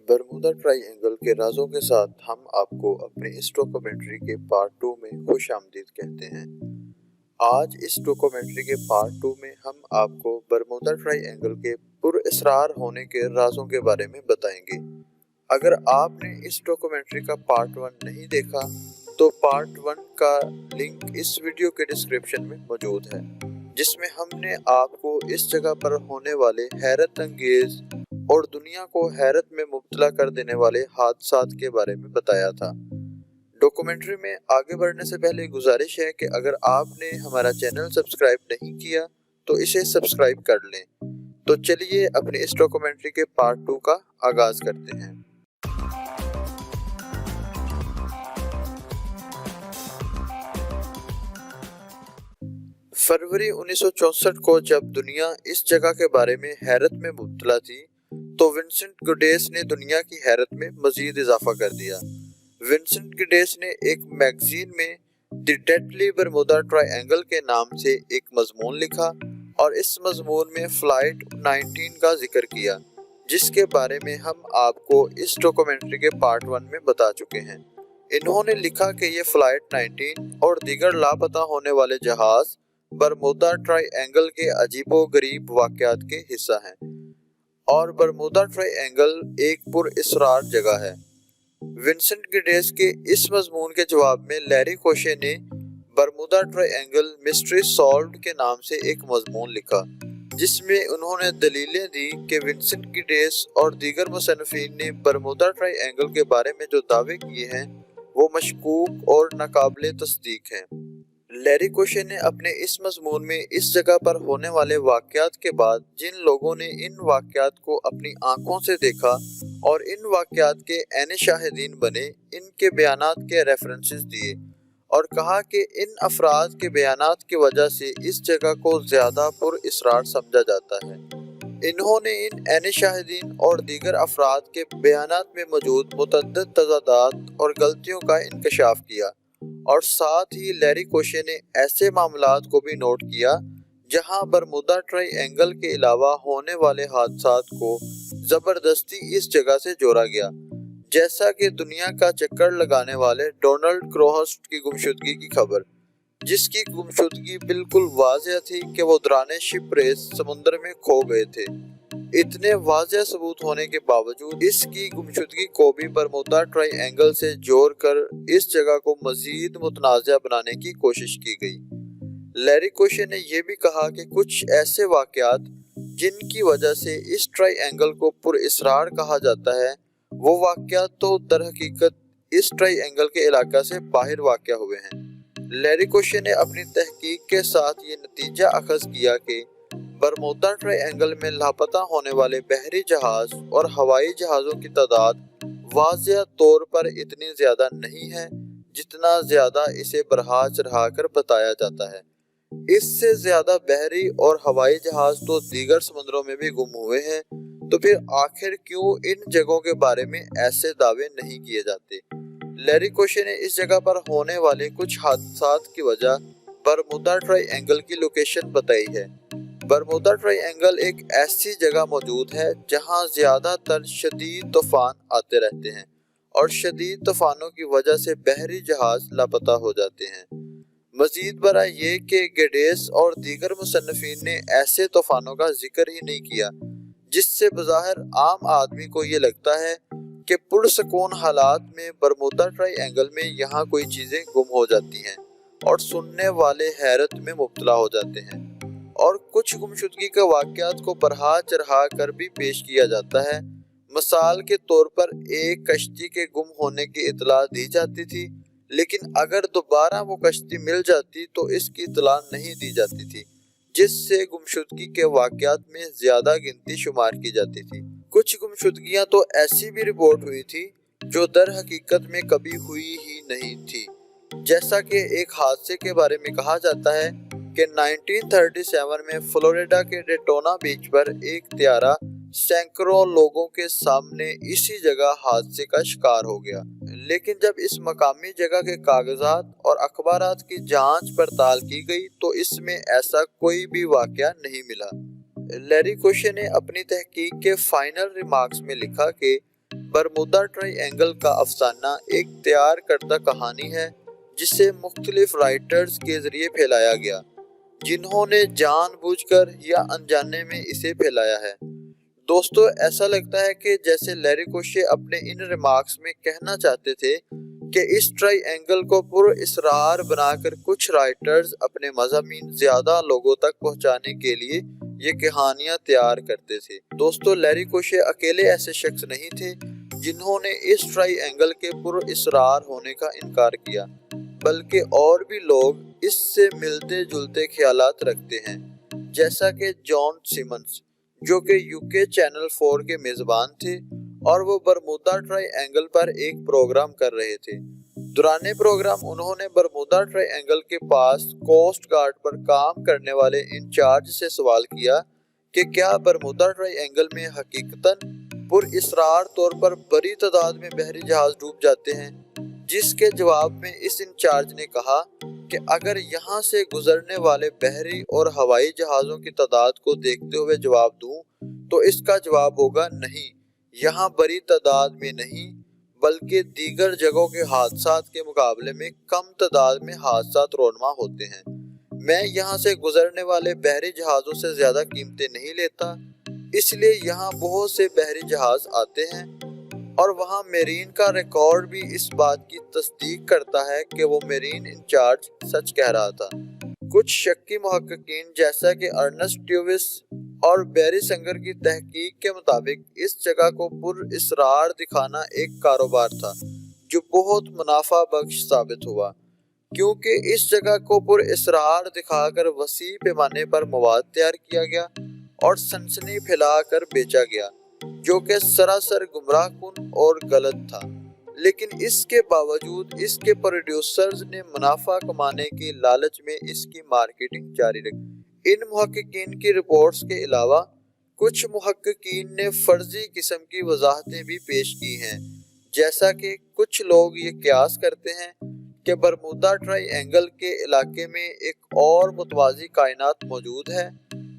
Bermuda triangle के राजों के साथ हम आपको अपने इस डॉक्यूमेंट्री के पार्ट 2 में खुश आमदीद कहते हैं। आज इस डॉक्यूमेंट्री के पार्ट 2 में हम आपको बरमूडा ट्रायंगल के पुरअसरार होने के राजों के बारे में बताएंगे। अगर आपने इस डॉक्यूमेंट्री का पार्ट 1 नहीं देखा तो पार्ट 1 का लिंक इस वीडियो के डिस्क्रिप्शन में मौजूद है, जिसमें हमने आपको इस जगह पर होने वाले हैरत अंगेज और दुनिया को हैरत में मुब्तला कर देने वाले हादसात के बारे में बताया था। डॉक्यूमेंट्री में आगे बढ़ने से पहले गुजारिश है कि अगर आपने हमारा चैनल सब्सक्राइब नहीं किया तो इसे सब्सक्राइब कर लें। तो चलिए अपने इस डॉक्यूमेंट्री के पार्ट 2 का आगाज करते हैं। फरवरी 1964 को जब दुनिया इस जगह के बारे में हैरत में मुब्तला थी तो विंसेंट गुडेस ने दुनिया की हैरत में मजीद इजाफा कर दिया। विंसेंट गुडेस ने एक मैगजीन में द डेडली बरमूडा ट्रायंगल के नाम से एक मजमून लिखा और इस मजमून में फ्लाइट 19 का जिक्र किया, जिसके बारे में हम आपको इस डॉक्यूमेंट्री के पार्ट 1 में बता चुके हैं। इन्होंने लिखा कि ये फ्लाइट 19 और दीगर लापता होने वाले जहाज बरमूडा ट्रायंगल के अजीबो-गरीब वाक़यात के हिस्सा हैं और बरमूडा ट्रायंगल एक पुरअसरार जगह है। विंसेंट गुडेस के इस मजमून के जवाब में लैरी कोशे ने बरमूडा ट्रायंगल मिस्ट्री सॉल्व्ड के नाम से एक मजमून लिखा, जिसमें उन्होंने दलीलें दी कि विंसेंट गुडेस और दीगर मुसन्निफीन ने बरमूडा ट्रायंगल के बारे में जो दावे किए हैं वो मशकूक और नाकाबिले तस्दीक हैं। लैरी कोशे ने अपने इस मजमून में इस जगह पर होने वाले वाक़यात के बाद जिन लोगों ने इन वाक़यात को अपनी आंखों से देखा और इन वाक़यात के ऐने शाहिदीन बने, इनके बयानात के रेफरेंसेस दिए और कहा कि इन अफराद के बयानात की वजह से इस जगह को ज़्यादा पुरअसरार समझा जाता है। इन्होंने इन ऐने शाहिदीन और दीगर अफराद के बयानात में मौजूद मुतअद्दिद तज़ादात और गलतियों का इंकशाफ किया और साथ ही लैरी कोशे ने ऐसे मामलात को भी नोट किया जहां बरमूडा ट्रायंगल के अलावा होने वाले हादसात को ज़बरदस्ती इस जगह से जोड़ा गया, जैसा कि दुनिया का चक्कर लगाने वाले डोनाल्ड क्रोहस्ट की गुमशुदगी की खबर, जिसकी गुमशुदगी बिल्कुल वाज़ेह थी कि वो दौरान शिपरेस समुद्र में खो गए थे। इतने वाज़ेह सबूत होने के बावजूद इसकी गुमशुदगी को भी बरमूडा ट्रायंगल से जोड़कर इस जगह को मजीद मुतनाज़ा बनाने की कोशिश की गई। लैरी कोशे ने यह भी कहा कि कुछ ऐसे वाक़यात जिनकी वजह से इस ट्रायंगल को पुरअसरार कहा जाता है, वो वाक़यात तो दरहकीकत इस ट्रायंगल के इलाका से बाहर वाक़या हुए हैं। लैरी कोशे ने अपनी तहकीक के साथ ये नतीजा अखज़ किया कि बरमूडा ट्रायंगल में लापता होने वाले बहरी जहाज और हवाई जहाज़ों की तादाद वाज़ेह तौर पर इतनी ज़्यादा नहीं है जितना ज़्यादा इसे बढ़ा चढ़ा कर बताया जाता है। इससे ज़्यादा बहरी और हवाई जहाज़ तो दीगर समुद्रों में भी गुम हुए हैं, तो फिर आखिर क्यों इन जगहों के बारे में ऐसे दावे नहीं किए जाते। लैरी कोशे ने इस जगह पर होने वाले कुछ हादसात की वजह बरमूडा ट्रायंगल की लोकेशन बताई है। बरमूडा ट्रायंगल एक ऐसी जगह मौजूद है जहां ज़्यादातर शदीद तूफान आते रहते हैं और शदीद तूफानों की वजह से बहरी जहाज लापता हो जाते हैं। मजीद बरा ये कि गुडेस और दीगर मुसन्निफीन ने ऐसे तूफानों का जिक्र ही नहीं किया, जिससे बज़ाहिर आम आदमी को ये लगता है कि पुरसकून हालात में बरमूडा ट्रायंगल में यहाँ कोई चीज़ें गुम हो जाती हैं और सुनने वाले हैरत में मुब्तला हो जाते हैं और कुछ गुमशुदगी के वाक़यात को बढ़ा चढ़ा कर भी पेश किया जाता है। मिसाल के तौर पर एक कश्ती के गुम होने की इतला दी जाती थी, लेकिन अगर दोबारा वो कश्ती मिल जाती तो इसकी इतला नहीं दी जाती थी, जिससे गुमशुदगी के वाक़यात में ज़्यादा गिनती शुमार की जाती थी। कुछ गुमशुदगियाँ तो ऐसी भी रिपोर्ट हुई थी जो दर हकीकत में कभी हुई ही नहीं थी, जैसा कि एक हादसे के बारे में कहा जाता है कि 1937 में फ्लोरिडा के डेटोना बीच पर एक त्यारा सैकड़ों लोगों के सामने इसी जगह हादसे का शिकार हो गया, लेकिन जब इस मकामी जगह के कागजात और अखबारात की जांच पड़ताल की गई तो इसमें ऐसा कोई भी वाकया नहीं मिला। लैरी कोशे ने अपनी तहकीक के फाइनल रिमार्क्स में लिखा कि برمودا ٹرائی اینگل کا افسانہ ایک تیار کردہ کہانی ہے جسے مختلف رائٹرز کے ذریعے پھیلایا گیا، جنہوں نے جان بوجھ کر یا انجانے میں اسے پھیلایا ہے۔ دوستو، ایسا لگتا ہے کہ جیسے لیری کوشے اپنے ان ریمارکس میں کہنا چاہتے تھے کہ اس ٹرائی اینگل کو پر اسرار بنا کر کچھ رائٹرز اپنے مضامین زیادہ لوگوں تک پہنچانے کے لیے یہ کہانیاں تیار کرتے تھے۔ دوستو، لیری کوشے اکیلے ایسے شخص نہیں تھے جنہوں نے اس ٹرائی اینگل کے پر اسرار ہونے کا انکار کیا، بلکہ اور بھی لوگ اس سے ملتے جلتے خیالات رکھتے ہیں، جیسا کہ جان سیمنز، جو کہ UK چینل 4 کے میزبان تھے اور وہ برمودا ٹرائی اینگل پر ایک پروگرام کر رہے تھے۔ دوران پروگرام انہوں نے برمودا ٹرائی اینگل کے پاس کوسٹ گارڈ پر کام کرنے والے انچارج سے سوال کیا کہ کیا برمودا ٹرائی اینگل میں حقیقتاً پر اسرار طور پر بڑی تعداد میں بحری جہاز ڈوب جاتے ہیں، جس کے جواب میں اس انچارج نے کہا کہ اگر یہاں سے گزرنے والے بحری اور ہوائی جہازوں کی تعداد کو دیکھتے ہوئے جواب دوں تو اس کا جواب ہوگا نہیں، یہاں بڑی تعداد میں نہیں بلکہ دیگر جگہوں کے حادثات کے مقابلے میں کم تعداد میں حادثات رونما ہوتے ہیں۔ میں یہاں سے گزرنے والے بحری جہازوں سے زیادہ قیمتیں نہیں لیتا، اس لیے یہاں بہت سے بحری جہاز آتے ہیں، اور وہاں میرین کا ریکارڈ بھی اس بات کی تصدیق کرتا ہے کہ وہ میرین انچارج سچ کہہ رہا تھا۔ کچھ شکی محققین جیسا کہ ارنسٹ ٹیوس اور بیری سنگر کی تحقیق کے مطابق اس جگہ کو پر اسرار دکھانا ایک کاروبار تھا جو بہت منافع بخش ثابت ہوا، کیونکہ اس جگہ کو پر اسرار دکھا کر وسیع پیمانے پر مواد تیار کیا گیا اور سنسنی پھیلا کر بیچا گیا، جو کہ سراسر گمراہ کن اور غلط تھا۔ لیکن اس کے باوجود اس کے پروڈیوسرز نے منافع کمانے کی لالچ میں اس کی مارکیٹنگ جاری رکھی۔ ان محققین کی رپورٹس کے علاوہ کچھ محققین نے فرضی قسم کی وضاحتیں بھی پیش کی ہیں، جیسا کہ کچھ لوگ یہ قیاس کرتے ہیں کہ برمودا ٹرائی اینگل کے علاقے میں ایک اور متوازی کائنات موجود ہے،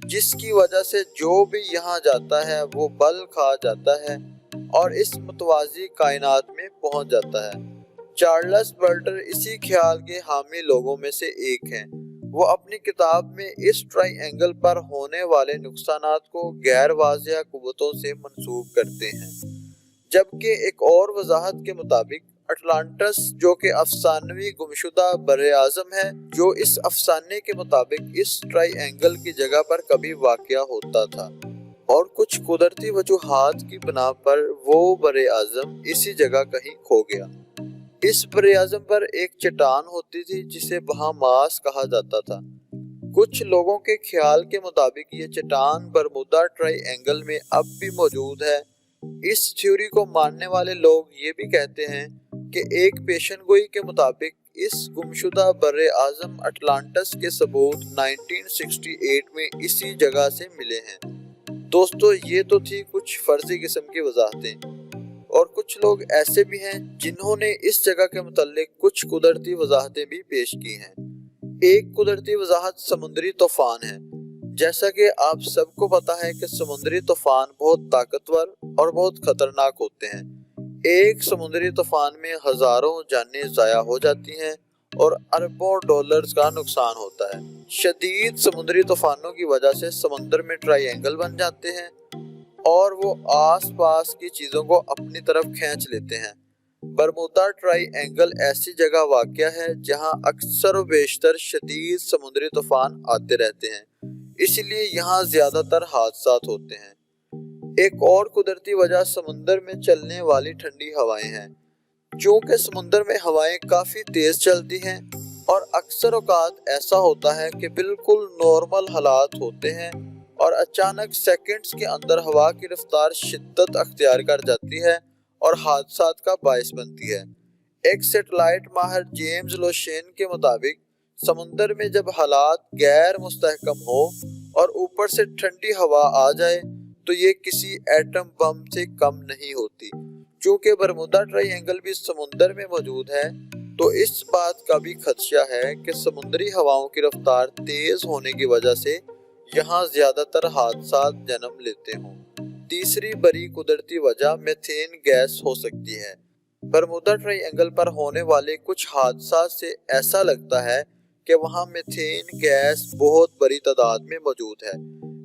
جس کی وجہ سے جو بھی یہاں جاتا ہے وہ بل کھا جاتا ہے اور اس متوازی کائنات میں پہنچ جاتا ہے۔ چارلس برٹر اسی خیال کے حامی لوگوں میں سے ایک ہیں۔ وہ اپنی کتاب میں اس ٹرائی اینگل پر ہونے والے نقصانات کو غیر واضح قوتوں سے منسوب کرتے ہیں، جبکہ ایک اور وضاحت کے مطابق اٹلانٹس، جو کہ افسانوی گمشدہ براعظم ہے، جو اس افسانے کے مطابق اس ٹرائی اینگل کی جگہ پر کبھی واقع ہوتا تھا، اور کچھ قدرتی وجوہات کی بنا پر وہ براعظم اسی جگہ کہیں کھو گیا۔ اس براعظم پر ایک چٹان ہوتی تھی جسے بہاماس کہا جاتا تھا۔ کچھ لوگوں کے خیال کے مطابق یہ چٹان برمودا ٹرائی اینگل میں اب بھی موجود ہے۔ اس تھیوری کو ماننے والے لوگ یہ بھی کہتے ہیں کہ ایک پیشن گوئی کے مطابق اس گمشدہ براعظم اٹلانٹس کے ثبوت 1968 میں اسی جگہ سے ملے ہیں۔ دوستو، یہ تو تھی کچھ فرضی قسم کی وضاحتیں، اور کچھ لوگ ایسے بھی ہیں جنہوں نے اس جگہ کے متعلق کچھ قدرتی وضاحتیں بھی پیش کی ہیں۔ ایک قدرتی وضاحت سمندری طوفان ہے۔ جیسا کہ آپ سب کو پتا ہے کہ سمندری طوفان بہت طاقتور اور بہت خطرناک ہوتے ہیں۔ ایک سمندری طوفان میں ہزاروں جانیں ضائع ہو جاتی ہیں اور اربوں ڈالرز کا نقصان ہوتا ہے۔ شدید سمندری طوفانوں کی وجہ سے سمندر میں ٹرائی اینگل بن جاتے ہیں اور وہ آس پاس کی چیزوں کو اپنی طرف کھینچ لیتے ہیں۔ برمودا ٹرائی اینگل ایسی جگہ واقع ہے جہاں اکثر و بیشتر شدید سمندری طوفان آتے رہتے ہیں، اس لیے یہاں زیادہ تر حادثات ہوتے ہیں۔ ایک اور قدرتی وجہ سمندر میں چلنے والی ٹھنڈی ہوائیں ہیں۔ چونکہ سمندر میں ہوائیں کافی تیز چلتی ہیں اور اکثر اوقات ایسا ہوتا ہے کہ بالکل نارمل حالات ہوتے ہیں اور اچانک سیکنڈز کے اندر ہوا کی رفتار شدت اختیار کر جاتی ہے اور حادثات کا باعث بنتی ہے۔ ایک سیٹلائٹ ماہر جیمز لوشین کے مطابق سمندر میں جب حالات غیر مستحکم ہو اور اوپر سے ٹھنڈی ہوا آ جائے تو یہ کسی ایٹم بم سے کم نہیں ہوتی۔ چونکہ برمودا ٹرائی اینگل بھی سمندر میں موجود ہے تو اس بات کا بھی خدشہ ہے کہ سمندری ہواؤں کی رفتار تیز ہونے کی وجہ سے یہاں زیادہ تر حادثات جنم لیتے ہوں۔ तीसरी बड़ी कुदरती वजह मीथेन गैस हो सकती है। बरमूडा ट्रायंगल पर होने वाले कुछ हादसा से ऐसा लगता है कि वहां मीथेन गैस बहुत बड़ी तादाद में मौजूद है,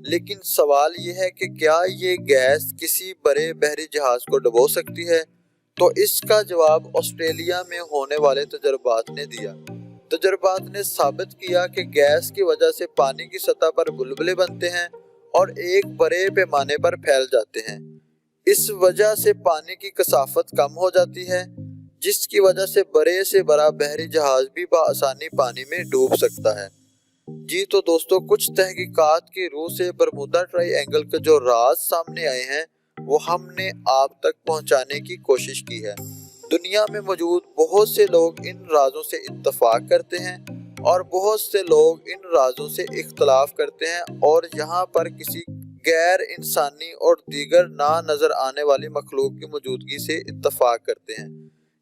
लेकिन सवाल यह है कि क्या ये गैस किसी बड़े बहरी जहाज को डुबो सकती है? तो इसका जवाब ऑस्ट्रेलिया में होने वाले तजर्बात ने दिया। तजर्बात ने साबित किया कि गैस की वजह से पानी की सतह पर बुलबुले बनते हैं और एक बड़े पैमाने पर फैल जाते हैं। इस वजह से पानी की कसाफत कम हो जाती है, जिसकी वजह से बड़े से बड़ा बहरी जहाज भी बआसानी पानी में डूब सकता है। जी तो दोस्तों, कुछ तहकीकात की रूह से बरमूडा ट्रायंगल के जो राज सामने आए हैं वो हमने आप तक पहुंचाने की कोशिश की है। दुनिया में मौजूद बहुत से लोग इन राजों से इत्तफाक करते हैं और बहुत से लोग इन राजों से इख्तलाफ करते हैं और यहाँ पर किसी गैर इंसानी और दीगर ना नजर आने वाली मखलूक की मौजूदगी से इत्तफाक करते हैं।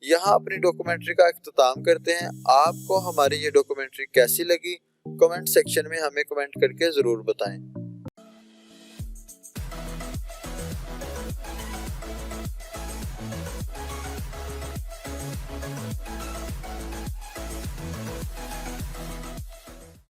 यहाँ अपनी डॉक्यूमेंट्री का इख्तिताम करते हैं। आपको हमारी ये डॉक्यूमेंट्री कैसी लगी? कमेंट सेक्शन में हमें कमेंट करके जरूर बताएं।